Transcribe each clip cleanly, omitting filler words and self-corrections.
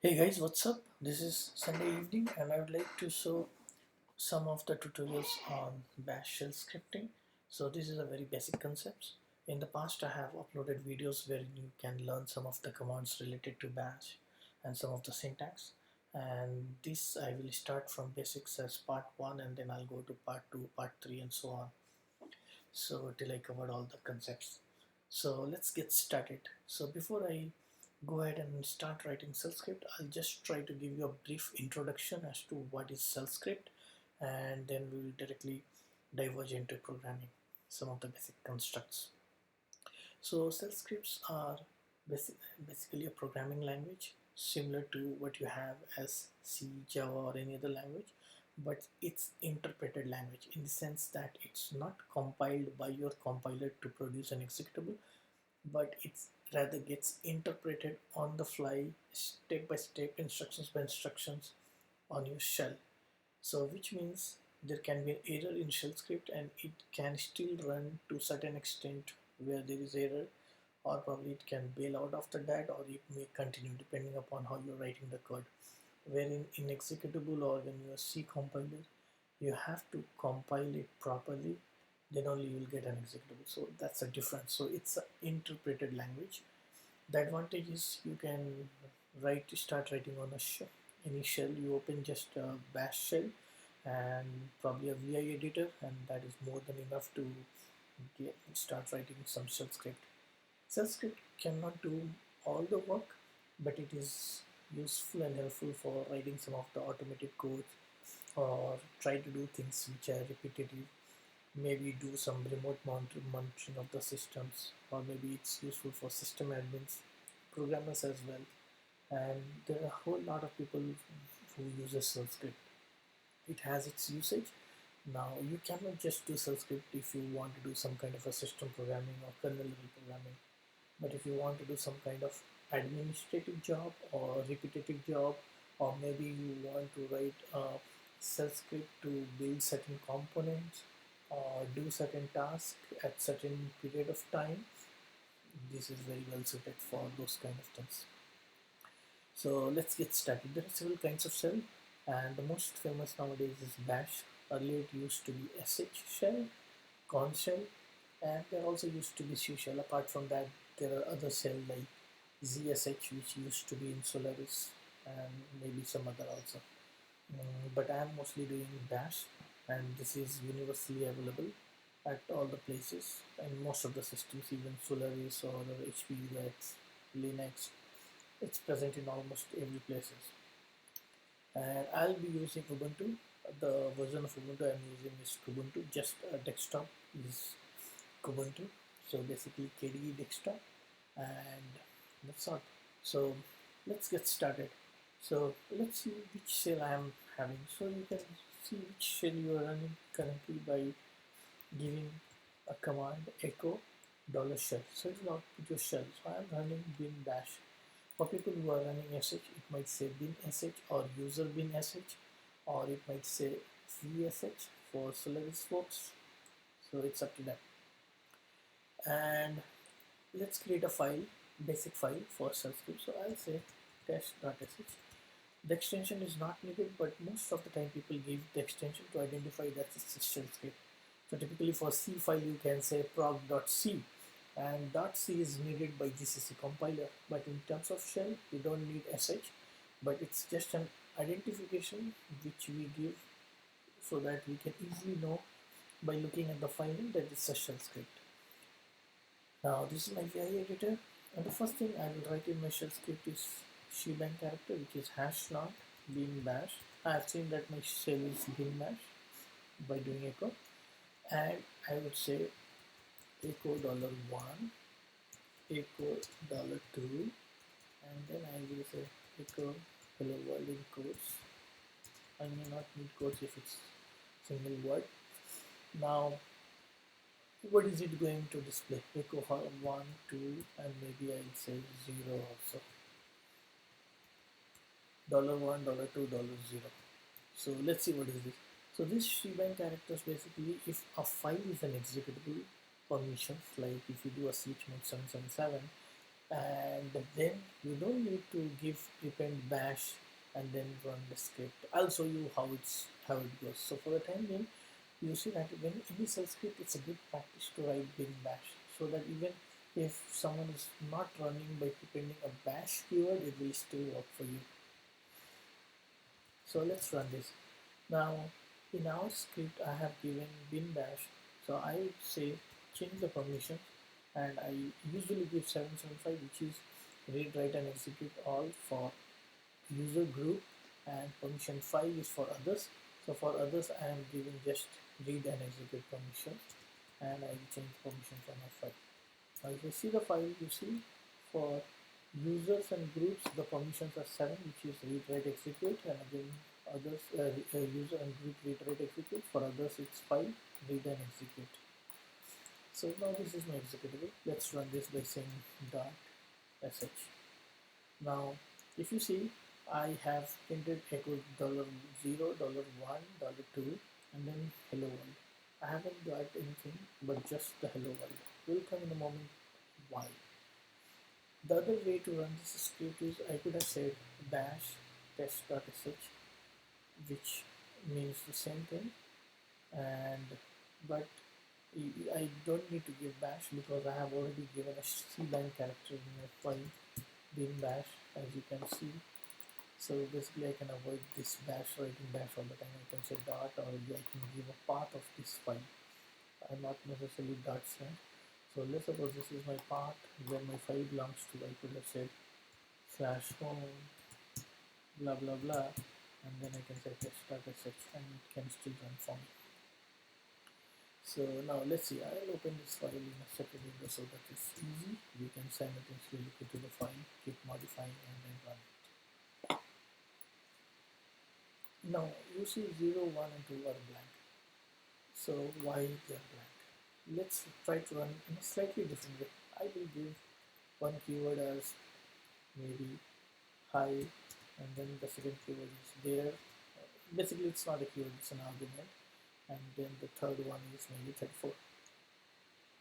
Hey guys, what's up? This is Sunday evening and I would like to show some of the tutorials on bash shell scripting. So this is a very basic concept. In the past I have uploaded videos where you can learn some of the commands related to bash and some of the syntax. And this I will start from basics as part 1 and then I'll go to part 2, part 3 and so on. So till I covered all the concepts. So let's get started. So before I go ahead and start writing shell script, I'll just try to give you a brief introduction as to what is shell script, and then we will directly diverge into programming some of the basic constructs. So shell scripts are basically a programming language similar to what you have as C, Java or any other language, but it's interpreted language in the sense that it's not compiled by your compiler to produce an executable, but it's rather gets interpreted on the fly, step by step, instructions by instructions on your shell. So which means there can be an error in shell script and it can still run to certain extent where there is error, or probably it can bail out after that, or it may continue depending upon how you're writing the code. Wherein in executable or when you are C compiler, you have to compile it properly, then only you will get an executable. So that's a difference. So it's an interpreted language. The advantage is you can start writing on a shell. Any shell you open, just a bash shell and probably a VI editor, and that is more than enough to start writing some shell script. Shell script cannot do all the work, but it is useful and helpful for writing some of the automated code, or try to do things which are repetitive, maybe do some remote monitoring of the systems, or maybe it's useful for system admins, programmers as well. And there are a whole lot of people who uses shell script. It has its usage. Now you cannot just do shell script if you want to do some kind of a system programming or kernel level programming, but if you want to do some kind of administrative job or repetitive job, or maybe you want to write a shell script to build certain components or do certain tasks at certain period of time, this is very well suited for those kind of things. So let's get started. There are several kinds of shell, and the most famous nowadays is bash. Earlier it used to be sh shell, corn shell, and there also used to be C shell. Apart from that, there are other shell like ZSH, which used to be in Solaris, and maybe some other also. But I am mostly doing bash, and this is universally available at all the places and most of the systems, even Solaris or HP, Linux. It's present in almost every places. And I'll be using Ubuntu. The version of Ubuntu I'm using is Ubuntu. Just a desktop is Ubuntu. So basically KDE desktop, and that's all. So let's get started. So let's see which shell I am having. So you can see which shell you are running currently by giving a command echo $shell. So it will output your shell. So I am running bin bash. For people who are running sh, it might say bin sh or user bin sh, or it might say vsh for Solaris folks. So it's up to them. And let's create a file, basic file for shell script. So I'll say test.sh. The extension is not needed, but most of the time people give the extension to identify that it's a shell script. So typically for C file you can say proc.c, and .c is needed by GCC compiler, but in terms of shell we don't need sh, but it's just an identification which we give so that we can easily know by looking at the file name that it's a shell script. Now this is my VI editor, and the first thing I will write in my shell script is shebang character, which is #not bin bash. I have seen that my shell is bin bash by doing echo, and I would say echo $1, echo $2, and then I will say echo hello world in quotes. I may not need quotes if it's single word. Now what is it going to display? Echo 1, 2, and maybe I'll say 0 also. $1, $2, $0. So let's see what is this. So this shebang characters basically, if a file is an executable permissions, like if you do a switch mode 777, and then you don't need to give prepend bash and then run the script. I'll show you how it goes. So for the time being, you see that when any shell script, it's a good practice to write bin bash, so that even if someone is not running by prepending a bash keyword, it will still work for you. So let's run this. Now in our script I have given bin bash, so I would say change the permission, and I usually give 775, which is read, write and execute all for user group, and permission 5 is for others. So for others I am giving just read and execute permission, and I will change permission for my file. Now if you see the file, you see for users and groups the permissions are 7, which is read, write, execute, and again others user and group read, write, execute. For others it's 5, read and execute. So now this is my executable. Let's run this by saying .sh. Now if you see, I have printed echo $0, $1, $2, and then hello world. I haven't got anything but just the hello world. We'll come in a moment why. The other way to run this script is I could have said bash test.sh, which means the same thing, and but I don't need to give bash because I have already given a cbind character in my file bin bash, as you can see. So basically I can avoid this bash, writing bash all the time. I can say dot, or I can give a path of this file, not necessarily dot slash. So let's suppose this is my path where my file belongs to. I could have said slash home blah blah blah, and then I can say test.sh, and it can still run for me. So now let's see, I'll open this file in a separate window so that it's easy. You can simultaneously look into the file, keep modifying, and then run it. Now you see 0, 1 and 2 are blank. So why they are blank? Let's try to run in a slightly different way. I will give one keyword as maybe hi, and then the second keyword is there. Basically it's not a keyword, it's an argument, and then the third one is maybe 34.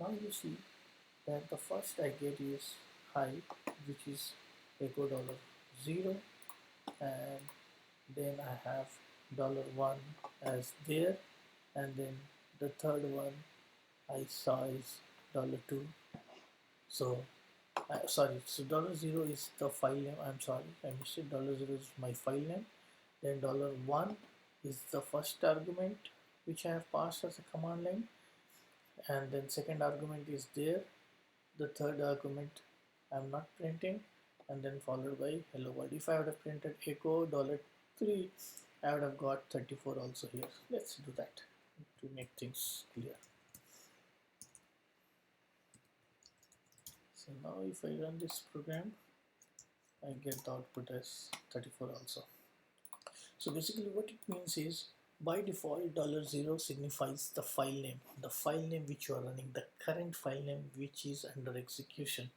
Now you see that the first I get is hi, which is echo $0, and then I have $1 as there, and then the third one I saw is $2. So sorry, so $0 is the file name. I'm sorry, I missed it. $0 is my file name. Then $1 is the first argument which I have passed as a command line, and then second argument is there. The third argument I'm not printing, and then followed by hello world. If I would have printed echo $3, I would have got 34 also here. Let's do that to make things clear. So now if I run this program, I get the output as 34 also. So basically what it means is, by default $0 signifies the file name which you are running, the current file name which is under execution.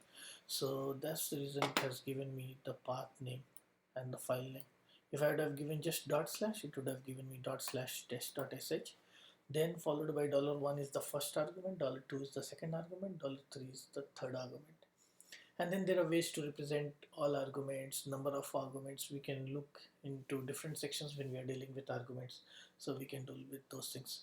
So that's the reason it has given me the path name and the file name. If I would have given just /, it would have given me /test.sh, then followed by $1 is the first argument, $2 is the second argument, $3 is the third argument. And then there are ways to represent all arguments, number of arguments. We can look into different sections when we are dealing with arguments, so we can deal with those things.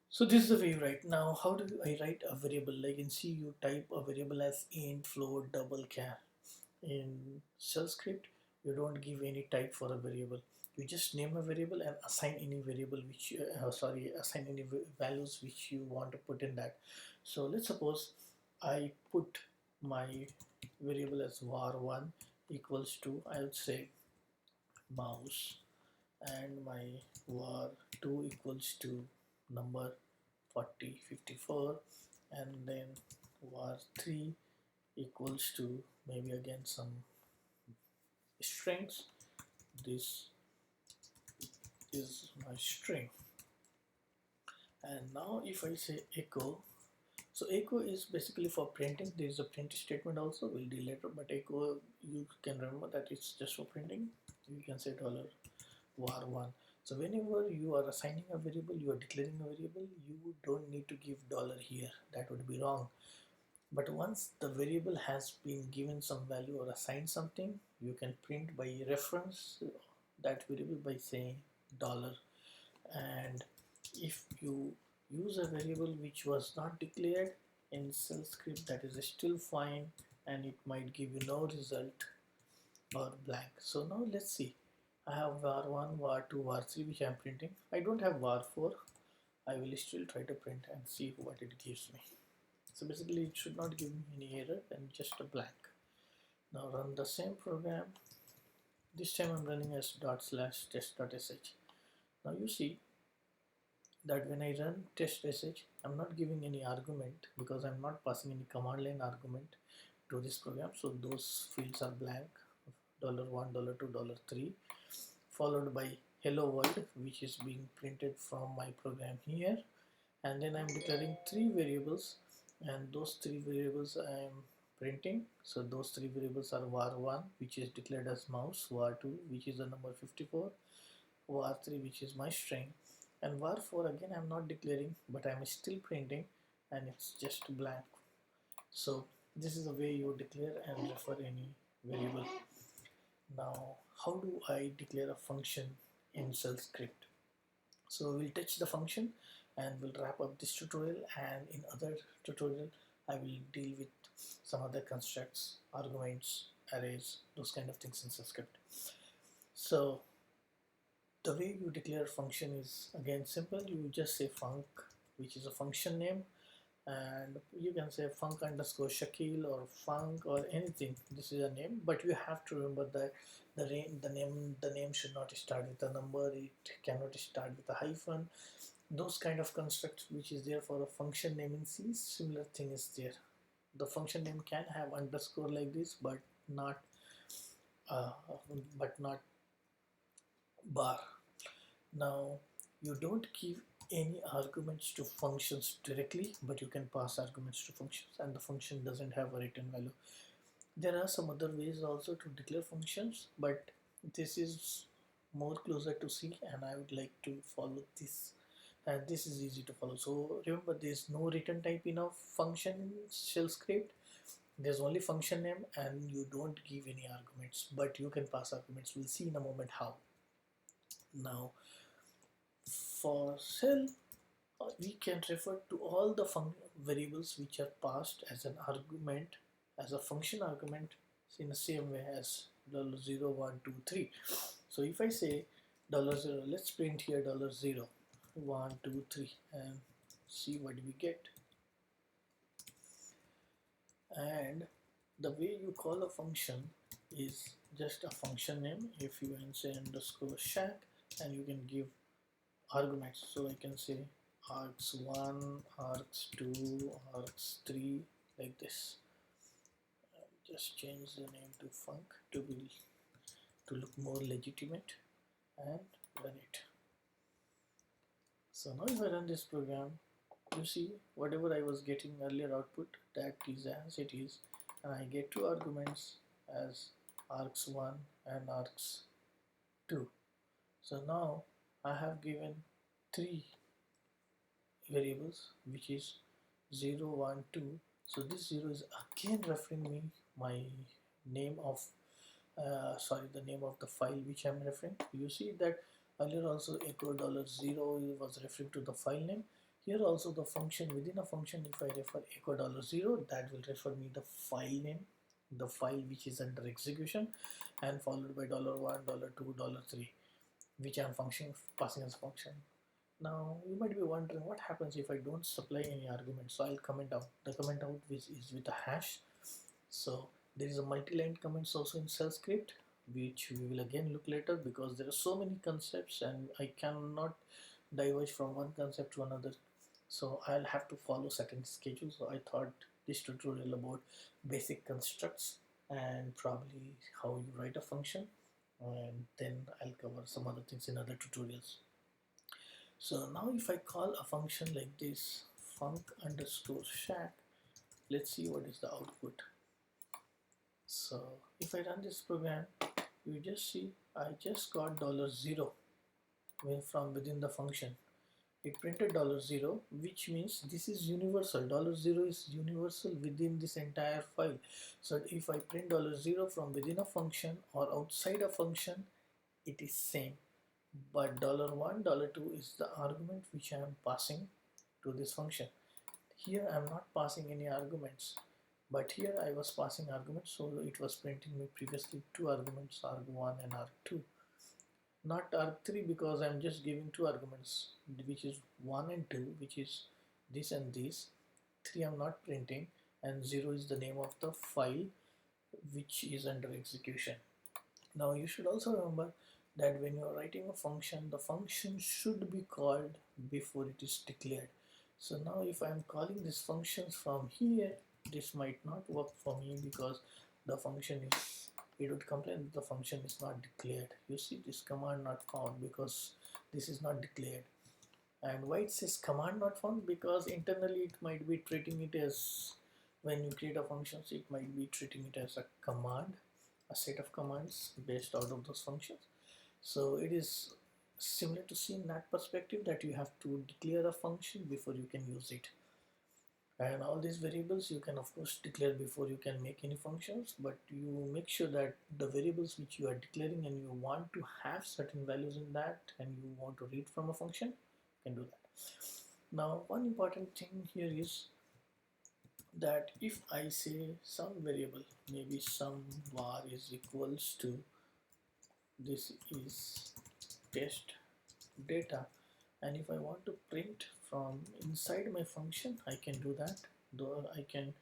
So this is the way you write. Now how do I write a variable? Like in C you type a variable as int, float, double, char. In shell script you don't give any type for a variable. You just name a variable and assign any variable which assign any values which you want to put in that. So let's suppose I put my variable as var1 equals to, I would say, mouse, and my var2 equals to number 40, 54, and then var3 equals to maybe again some strings. This is my string, and now if I say echo, so echo is basically for printing. There is a print statement also, we'll deal later, but echo, you can remember that it's just for printing. You can say $var1. So whenever you are assigning a variable, you are declaring a variable, you don't need to give $, here, that would be wrong. But once the variable has been given some value or assigned something, you can print by reference that variable by saying dollar. And if you use a variable which was not declared in shell script, that is still fine, and it might give you no result or blank. So now let's see. I have var1, var2, var3 which I am printing. I don't have var4. I will still try to print and see what it gives me. So basically it should not give me any error and just a blank. Now run the same program. This time I'm running as ./test.sh. Now you see that when I run test.sh, I'm not giving any argument because I'm not passing any command line argument to this program. So those fields are blank, $1, $2, $3, followed by hello world, which is being printed from my program here. And then I'm declaring three variables, and those three variables I am printing. So those three variables are var1, which is declared as mouse, var2, which is the number 54, var3, which is my string, and var4 again I'm not declaring, but I'm still printing, and it's just blank. So this is the way you declare and refer any variable. Now how do I declare a function in shell script? So we'll touch the function and we'll wrap up this tutorial, and in other tutorial I will deal with some other constructs, arguments, arrays, those kind of things in shell script. So the way you declare function is again simple. You just say func, which is a function name, and you can say func underscore Shakil or func or anything. This is a name, but you have to remember that the name should not start with a number. It cannot start with a hyphen. Those kind of constructs which is there for a function name in C, similar thing is there. The function name can have underscore like this, but not uh, bar. Now you don't give any arguments to functions directly, but you can pass arguments to functions, and the function doesn't have a written value. There are some other ways also to declare functions, but this is more closer to C, and I would like to follow this, and this is easy to follow. So remember, there is no return type in a function shell script. There's only function name, and you don't give any arguments, but you can pass arguments. We'll see in a moment how. Now for shell, we can refer to all the variables which are passed as an argument, as a function argument, in the same way as $0, 1, 2, 3. So if I say $0, let's print here $0, 1, 2, 3, and see what we get. And the way you call a function is just a function name. If you can say underscore shack, and you can give arguments. So I can say args1, args2, args3, like this. Just change the name to func to look more legitimate, and run it. So now if I run this program, you see whatever I was getting earlier output, that is as it is, and I get two arguments as args1 and args2. So now I have given three variables, which is 0, 1, 2. So this 0 is again referring me my name of the name of the file which I'm referring. You see that earlier also echo $0 was referring to the file name. Here also the function within a function, if I refer echo $0, that will refer me the file name, the file which is under execution, and followed by $1, $2, $3, which I'm passing as a function. Now you might be wondering what happens if I don't supply any argument. So I'll comment out. The comment out is with a hash. So there is a multi-line comments also in shell script, which we will again look later, because there are so many concepts and I cannot diverge from one concept to another. So I'll have to follow certain schedules. So I thought this tutorial about basic constructs and probably how you write a function, and then I'll cover some other things in other tutorials. So now if I call a function like this, func underscore shack, let's see what is the output. So if I run this program, you just see I just got $0 from within the function, it printed $0, which means this is universal. $0 is universal within this entire file. So if I print $0 from within a function or outside a function, it is same. But $1, $2 is the argument which I am passing to this function. Here I am not passing any arguments, but here I was passing arguments, so it was printing me previously two arguments, arg1 and arg2. Not arg3 because I'm just giving two arguments, which is 1 and 2, which is this and this. 3 I'm not printing, and 0 is the name of the file which is under execution. Now you should also remember that when you are writing a function, the function should be called before it is declared. So now if I am calling this functions from here, this might not work for me because the function is, it would complain that the function is not declared. You see this command not found because this is not declared. And why it says command not found? Because internally it might be treating it as, when you create a function, so it might be treating it as a command, a set of commands based out of those functions. So it is similar to see in that perspective, that you have to declare a function before you can use it. And all these variables you can of course declare before you can make any functions, but you make sure that the variables which you are declaring and you want to have certain values in that and you want to read from a function, you can do that. Now one important thing here is that if I say some variable, maybe some var is equals to, this is test data, and if I want to print from inside my function, I can do that. Though I can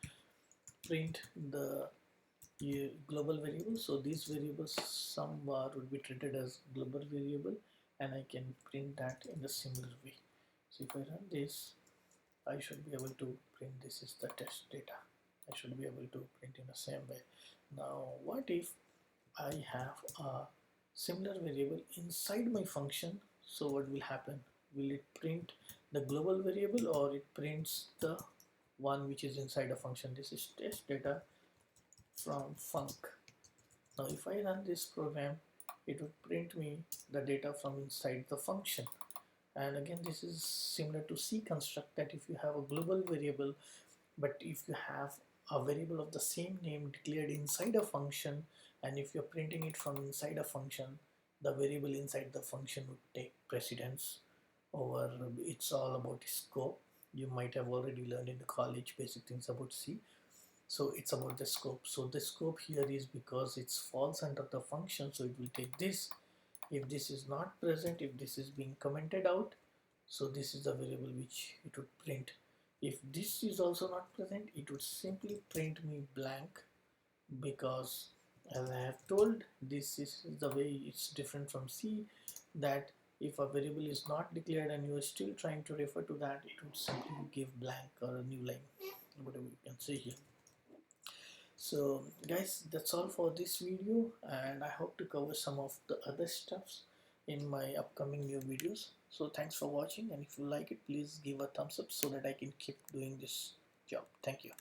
print the global variable, so these variables some var would be treated as global variable, and I can print that in a similar way. So if I run this, I should be able to print this is the test data. I should be able to print in the same way. Now what if I have a similar variable inside my function? So what will happen? Will it print the global variable or it prints the one which is inside a function? This is test data from func. Now if I run this program, it would print me the data from inside the function. And again, this is similar to C construct, that if you have a global variable, but if you have a variable of the same name declared inside a function, and if you're printing it from inside a function, the variable inside the function would take precedence over. It's all about scope. You might have already learned in the college basic things about C. So it's about the scope. So the scope here is because it falls under the function, so it will take this. If this is not present, if this is being commented out, so this is the variable which it would print. If this is also not present, it would simply print me blank, because as I have told, this is the way it's different from C, that if a variable is not declared and you are still trying to refer to that, it would simply give blank or a new line, whatever you can say here. So guys, that's all for this video, and I hope to cover some of the other stuffs in my upcoming new videos. So thanks for watching, and if you like it, please give a thumbs up so that I can keep doing this job. Thank you.